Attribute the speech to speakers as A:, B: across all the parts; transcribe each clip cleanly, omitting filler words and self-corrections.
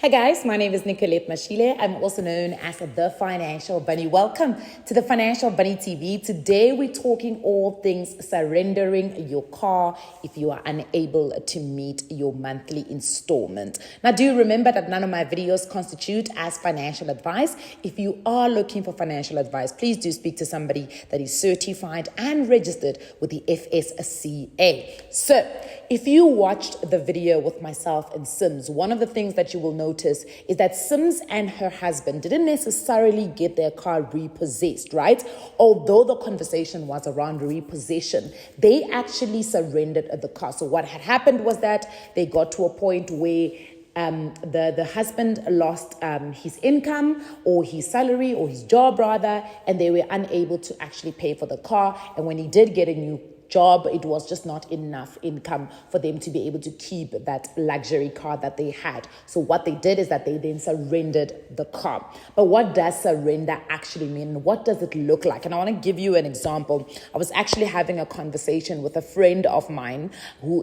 A: Hey guys, my name is Nicolette Mashile. I'm also known as the Financial Bunny. Welcome to the Financial Bunny TV. Today we're talking all things surrendering your car if you are unable to meet your monthly installment. Now do remember that none of my videos constitute as financial advice. If you are looking for financial advice, please do speak to somebody that is certified and registered with the FSCA. So if you watched the video with myself and Sims, one of the things that you will notice is that Sims and her husband didn't necessarily get their car repossessed, right? Although the conversation was around repossession, they actually surrendered the car. So what had happened was that they got to a point where the husband lost his income or his salary or his job rather, and they were unable to actually pay for the car. And when he did get a new job, it was just not enough income for them to be able to keep that luxury car that they had. So what they did is that they then surrendered the car. But what does surrender actually mean? What does it look like? And I want to give you an example. I was actually having a conversation with a friend of mine so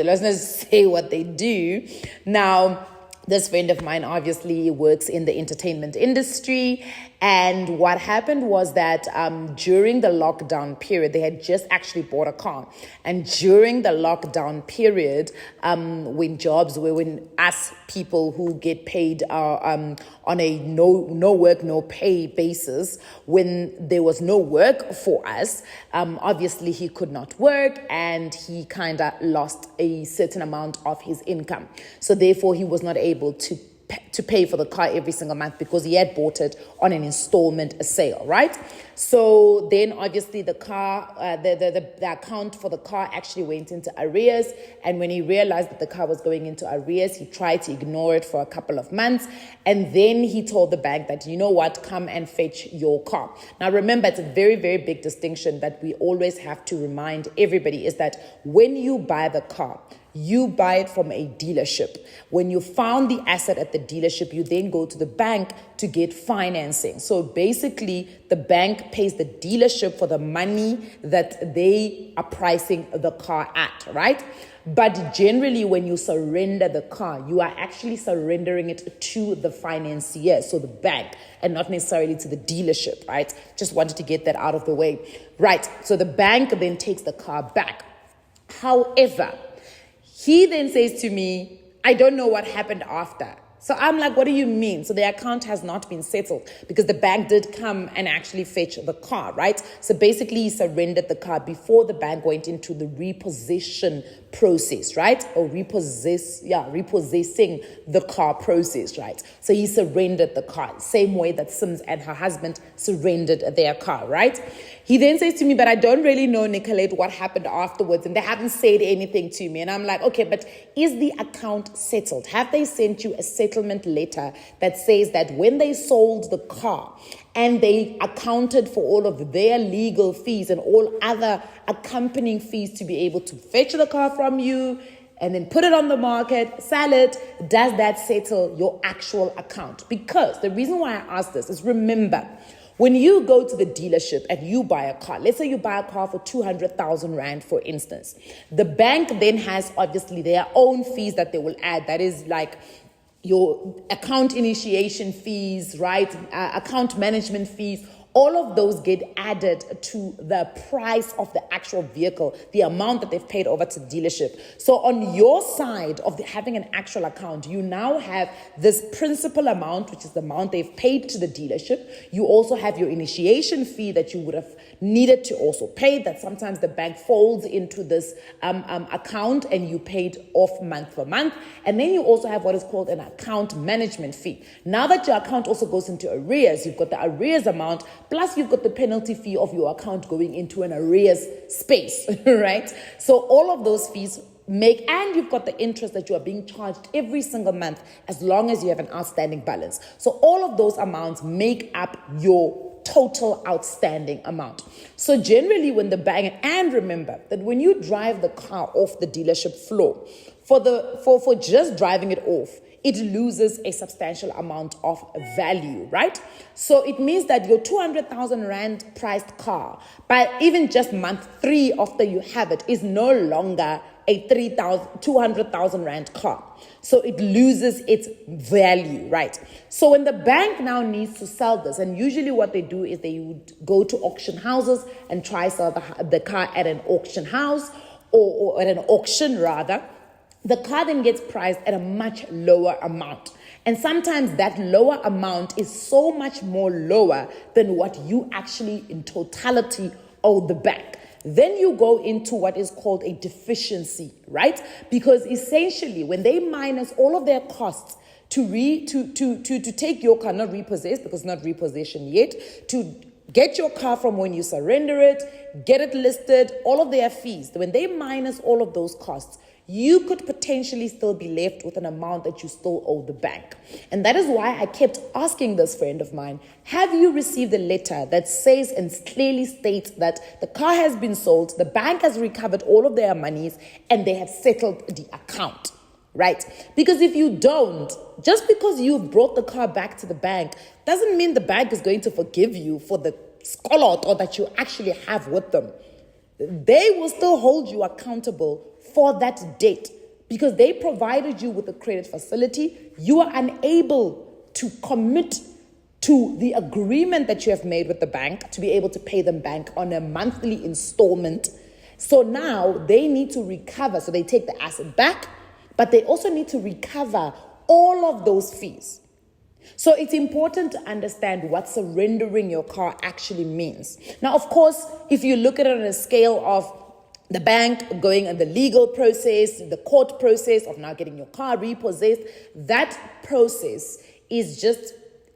A: let's not say what they do. Now, this friend of mine obviously works in the entertainment industry. And what happened was that during the lockdown period, they had just actually bought a car. And during the lockdown period, when us people who get paid on a no work, no pay basis, when there was no work for us, obviously he could not work and he kind of lost a certain amount of his income. So therefore, he was not able to pay for the car every single month because he had bought it on an installment sale, right? So then obviously the car, the account for the car actually went into arrears. And when he realized that the car was going into arrears, he tried to ignore it for a couple of months. And then he told the bank that, you know what, come and fetch your car. Now remember, it's a very, very big distinction that we always have to remind everybody is that when you buy the car, you buy it from a dealership. When you found the asset at the dealership, you then go to the bank to get financing. So basically, the bank pays the dealership for the money that they are pricing the car at, right? But generally, when you surrender the car, you are actually surrendering it to the financier, so the bank, and not necessarily to the dealership, right? Just wanted to get that out of the way. Right, so the bank then takes the car back. However, he then says to me, I don't know what happened after. So I'm like, what do you mean? So the account has not been settled because the bank did come and actually fetch the car, right? So basically he surrendered the car before the bank went into the repossession process, right? Or repossessing the car process, right? So he surrendered the car, same way that Sims and her husband surrendered their car, right? He then says to me, but I don't really know, Nicolette, what happened afterwards. And they haven't said anything to me. And I'm like, okay, but is the account settled? Have they sent you a settlement letter that says that when they sold the car and they accounted for all of their legal fees and all other accompanying fees to be able to fetch the car from you and then put it on the market, sell it, does that settle your actual account? Because the reason why I ask this is, remember, when you go to the dealership and you buy a car, let's say you buy a car for 200,000 Rand, for instance, the bank then has obviously their own fees that they will add. That is like your account initiation fees, right? Account management fees. All of those get added to the price of the actual vehicle, the amount that they've paid over to the dealership. So on your side of having an actual account, you now have this principal amount, which is the amount they've paid to the dealership. You also have your initiation fee that you would have needed to also pay, that sometimes the bank folds into this account and you paid off month for month. And then you also have what is called an account management fee. Now that your account also goes into arrears, you've got the arrears amount, plus you've got the penalty fee of your account going into an arrears space, right? So all of those fees and you've got the interest that you are being charged every single month as long as you have an outstanding balance. So all of those amounts make up your total outstanding amount. So generally when the bank, and remember that when you drive the car off the dealership floor, for just driving it off, it loses a substantial amount of value, right? So it means that your 200,000 Rand priced car, by even just month 3 after you have it, is no longer a 200,000 rand car. So it loses its value, right? So when the bank now needs to sell this, and usually what they do is they would go to auction houses and try sell the car at an auction house or at an auction rather. The car then gets priced at a much lower amount. And sometimes that lower amount is so much more lower than what you actually in totality owe the bank. Then you go into what is called a deficiency, right? Because essentially when they minus all of their costs to take your car, not repossess because it's not repossession yet, to get your car from when you surrender it, get it listed, all of their fees. When they minus all of those costs, you could potentially still be left with an amount that you still owe the bank. And that is why I kept asking this friend of mine, have you received a letter that says and clearly states that the car has been sold, the bank has recovered all of their monies, and they have settled the account, right? Because if you don't, just because you've brought the car back to the bank, doesn't mean the bank is going to forgive you for the skolot that you actually have with them. They will still hold you accountable for that debt because they provided you with a credit facility. You are unable to commit to the agreement that you have made with the bank to be able to pay them back on a monthly installment. So now they need to recover. So they take the asset back, but they also need to recover all of those fees. So it's important to understand what surrendering your car actually means. Now, of course, if you look at it on a scale of the bank going and the legal process, the court process of now getting your car repossessed, that process is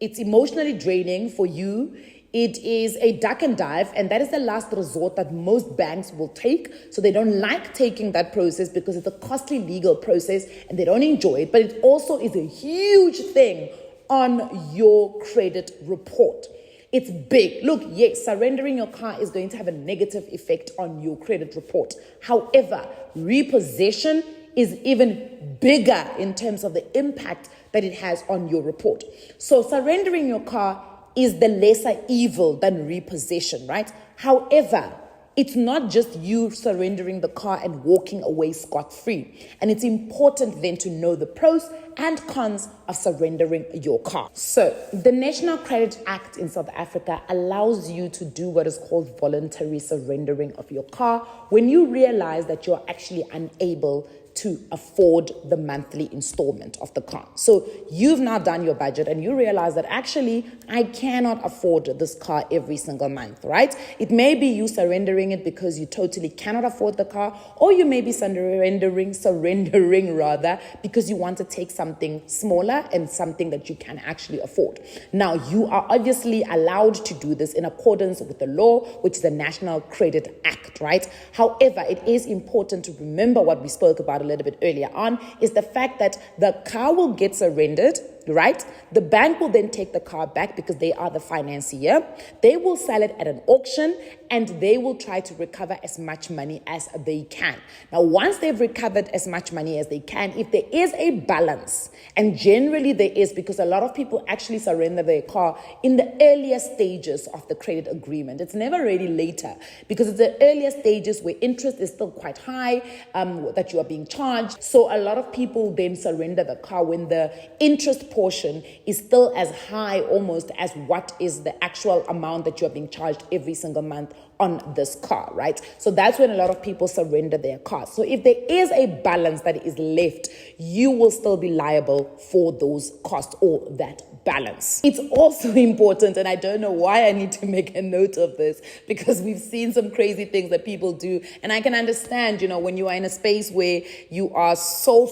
A: it's emotionally draining for you. It is a duck and dive, and that is the last resort that most banks will take. So they don't like taking that process because it's a costly legal process and they don't enjoy it. But it also is a huge thing on your credit report. It's big. Look, yes, surrendering your car is going to have a negative effect on your credit report. However, repossession is even bigger in terms of the impact that it has on your report. So surrendering your car is the lesser evil than repossession, right? However, it's not just you surrendering the car and walking away scot-free. And it's important then to know the pros and cons of surrendering your car. So the National Credit Act in South Africa allows you to do what is called voluntary surrendering of your car when you realize that you're actually unable to afford the monthly installment of the car. So you've now done your budget and you realize that actually I cannot afford this car every single month, right? It may be you surrendering it because you totally cannot afford the car, or you may be surrendering rather because you want to take something smaller and something that you can actually afford. Now, you are obviously allowed to do this in accordance with the law, which is the National Credit Act, right? However, it is important to remember what we spoke about a little bit earlier on, is the fact that the car will get surrendered, right? The bank will then take the car back because they are the financier. They will sell it at an auction and they will try to recover as much money as they can. Now, once they've recovered as much money as they can, if there is a balance, and generally there is, because a lot of people actually surrender their car in the earlier stages of the credit agreement. It's never really later because it's the earlier stages where interest is still quite high, that you are being charged. So a lot of people then surrender the car when the interest portion is still as high almost as what is the actual amount that you're being charged every single month on this car, right? So that's when a lot of people surrender their cars. So if there is a balance that is left, you will still be liable for those costs or that balance. It's also important, and I don't know why I need to make a note of this, because we've seen some crazy things that people do, and I can understand, when you are in a space where you are so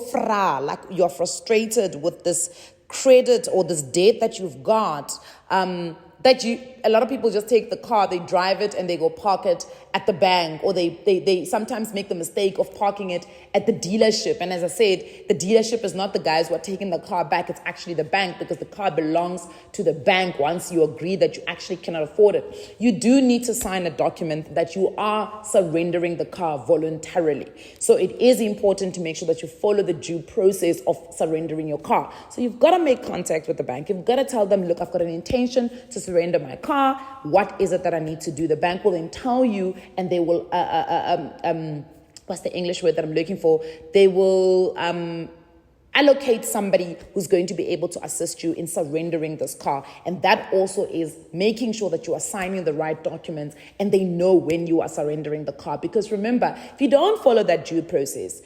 A: like you're frustrated with this credit or this debt that you've got, a lot of people just take the car, they drive it and they go park it at the bank, or they sometimes make the mistake of parking it at the dealership. And as I said, the dealership is not the guys who are taking the car back, it's actually the bank, because the car belongs to the bank once you agree that you actually cannot afford it. You do need to sign a document that you are surrendering the car voluntarily. So it is important to make sure that you follow the due process of surrendering your car. So you've got to make contact with the bank. You've got to tell them, look, I've got an intention to surrender my car. What is it that I need to do? The bank will then tell you, and they will what's the English word that I'm looking for? They will allocate somebody who's going to be able to assist you in surrendering this car. And that also is making sure that you are signing the right documents and they know when you are surrendering the car. Because remember, if you don't follow that due process,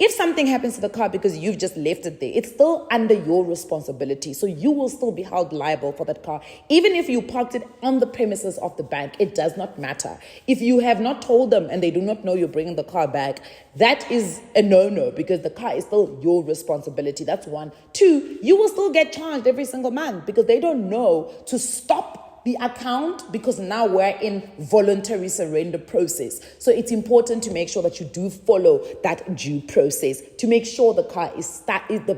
A: if something happens to the car because you've just left it there, it's still under your responsibility. So you will still be held liable for that car. Even if you parked it on the premises of the bank, it does not matter. If you have not told them and they do not know you're bringing the car back, that is a no-no because the car is still your responsibility. That's one. Two, you will still get charged every single month because they don't know to stop the account because now we're in voluntary surrender process. So it's important to make sure that you do follow that due process to make sure the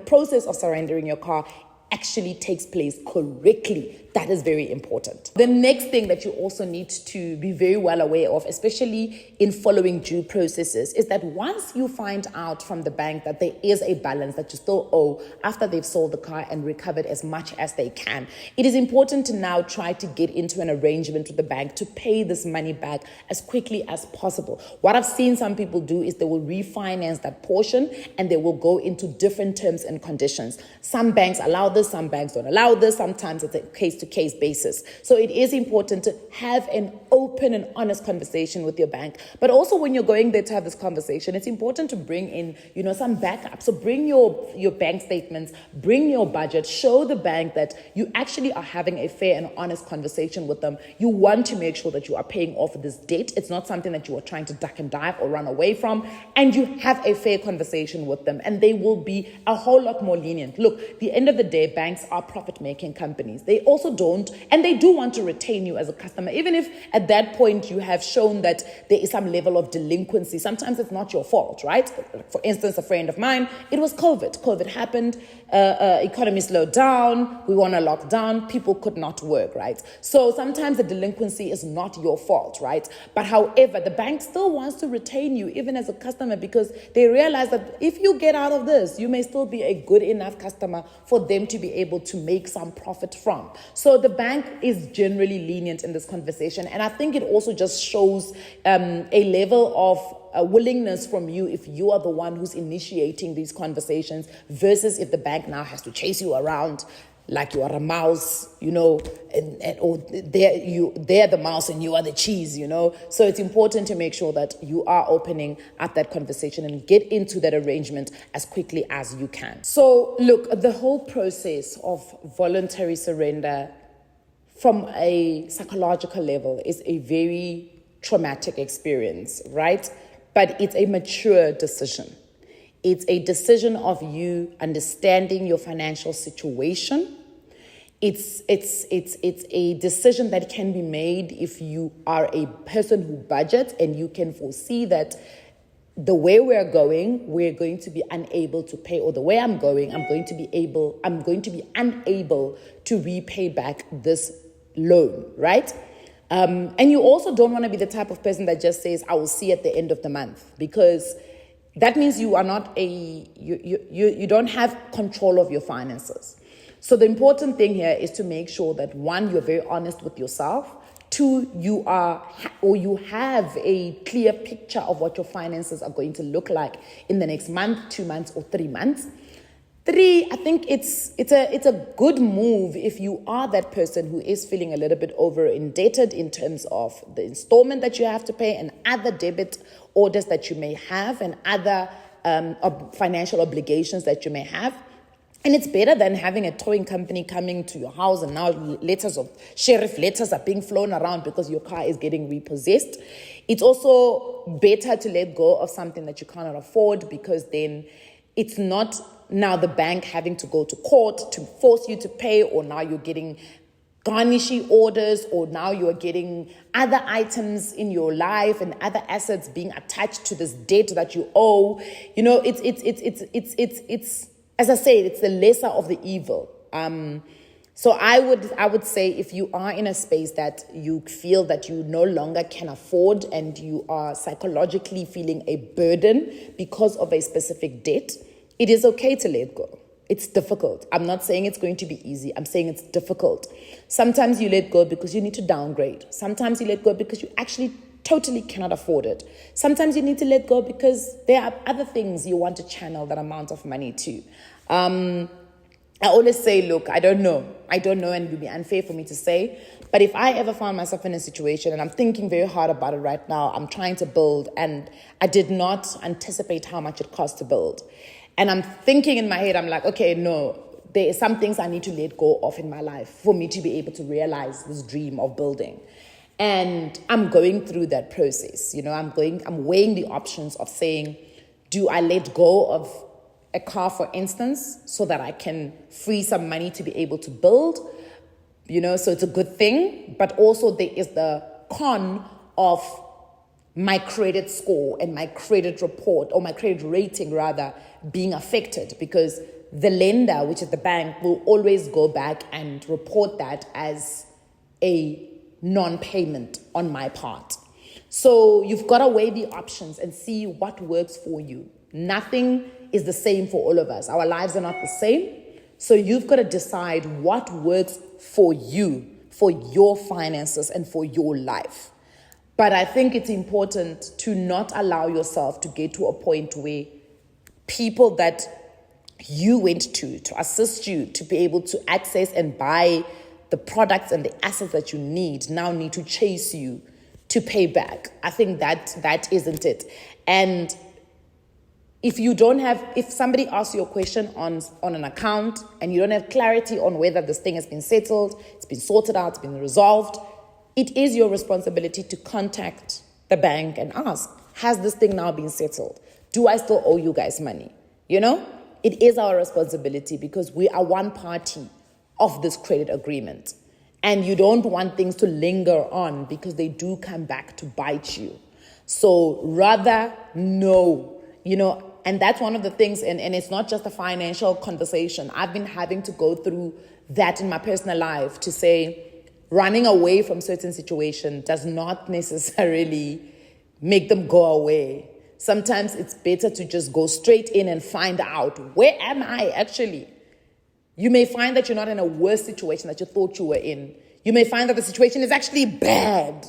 A: process of surrendering your car actually takes place correctly. That is very important. The next thing that you also need to be very well aware of, especially in following due processes, is that once you find out from the bank that there is a balance that you still owe after they've sold the car and recovered as much as they can, it is important to now try to get into an arrangement with the bank to pay this money back as quickly as possible. What I've seen some people do is they will refinance that portion and they will go into different terms and conditions. Some banks allow this, some banks don't allow this. Sometimes it's a case-to-case basis. So it is important to have an open and honest conversation with your bank. But also when you're going there to have this conversation, it's important to bring in, some backup. So bring your bank statements, bring your budget, show the bank that you actually are having a fair and honest conversation with them. You want to make sure that you are paying off this debt. It's not something that you are trying to duck and dive or run away from. And you have a fair conversation with them and they will be a whole lot more lenient. Look, at the end of the day, banks are profit-making companies. They also don't, and they do want to retain you as a customer, even if at that point you have shown that there is some level of delinquency. Sometimes it's not your fault, right? For instance, a friend of mine, it was COVID. COVID happened, economy slowed down, we were on a lockdown, people could not work, right? So sometimes the delinquency is not your fault, right? But however, the bank still wants to retain you even as a customer because they realize that if you get out of this, you may still be a good enough customer for them to be able to make some profit from. So the bank is generally lenient in this conversation. And I think it also just shows a level of willingness from you if you are the one who's initiating these conversations versus if the bank now has to chase you around like you are a mouse, or they're the mouse and you are the cheese, So it's important to make sure that you are opening up that conversation and get into that arrangement as quickly as you can. So look, the whole process of voluntary surrender from a psychological level is a very traumatic experience, right? But it's a mature decision. It's a decision of you understanding your financial situation. It's a decision that can be made if you are a person who budgets and you can foresee that the way we're going to be unable to pay, or the way I'm going to be unable to repay back this loan, right? And you also don't want to be the type of person that just says, I will see at the end of the month, because that means you are not you don't have control of your finances. So the important thing here is to make sure that one, you're very honest with yourself. Two, you have a clear picture of what your finances are going to look like in the next month, 2 months, or 3 months. Three, I think it's a good move if you are that person who is feeling a little bit over indebted in terms of the installment that you have to pay and other debit orders that you may have and other financial obligations that you may have. And it's better than having a towing company coming to your house and now sheriff letters are being flown around because your car is getting repossessed. It's also better to let go of something that you cannot afford, because then it's not now the bank having to go to court to force you to pay, or now you're getting garnishee orders, or now you're getting other items in your life and other assets being attached to this debt that you owe. It's as I say, it's the lesser of the evil. So I would say if you are in a space that you feel that you no longer can afford and you are psychologically feeling a burden because of a specific debt, it is okay to let go. It's difficult. I'm not saying it's going to be easy. I'm saying it's difficult. Sometimes you let go because you need to downgrade. Sometimes you let go because you actually totally cannot afford it. Sometimes you need to let go because there are other things you want to channel that amount of money to. I always say, look, I don't know, and it would be unfair for me to say, but if I ever found myself in a situation, and I'm thinking very hard about it right now, I'm trying to build, and I did not anticipate how much it costs to build. And I'm thinking in my head, I'm like, okay, no, there are some things I need to let go of in my life for me to be able to realize this dream of building. And I'm going through that process. I'm weighing the options of saying, do I let go of a car, for instance, so that I can free some money to be able to build? So it's a good thing. But also there is the con of my credit score and my credit report, or my credit rating rather, being affected, because the lender, which is the bank, will always go back and report that as a non-payment on my part. So you've got to weigh the options and see what works for you. Nothing is the same for all of us. Our lives are not the same. So you've got to decide what works for you, for your finances and for your life. But I think it's important to not allow yourself to get to a point where people that you went to assist you to be able to access and buy the products and the assets that you need now need to chase you to pay back. I think that isn't it. And if somebody asks you a question on an account and you don't have clarity on whether this thing has been settled, it's been sorted out, it's been resolved, it is your responsibility to contact the bank and ask, has this thing now been settled? Do I still owe you guys money? It is our responsibility because we are one party of this credit agreement. And you don't want things to linger on because they do come back to bite you. So rather know, and that's one of the things, and it's not just a financial conversation. I've been having to go through that in my personal life to say, running away from certain situations does not necessarily make them go away. Sometimes it's better to just go straight in and find out, where am I actually? You may find that you're not in a worse situation that you thought you were in. You may find that the situation is actually bad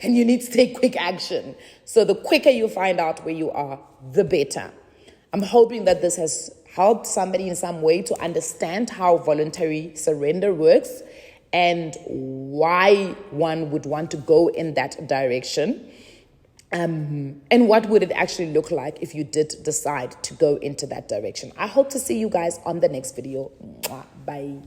A: and you need to take quick action. So the quicker you find out where you are, the better. I'm hoping that this has helped somebody in some way to understand how voluntary surrender works and why one would want to go in that direction. And what would it actually look like if you did decide to go into that direction? I hope to see you guys on the next video. Bye.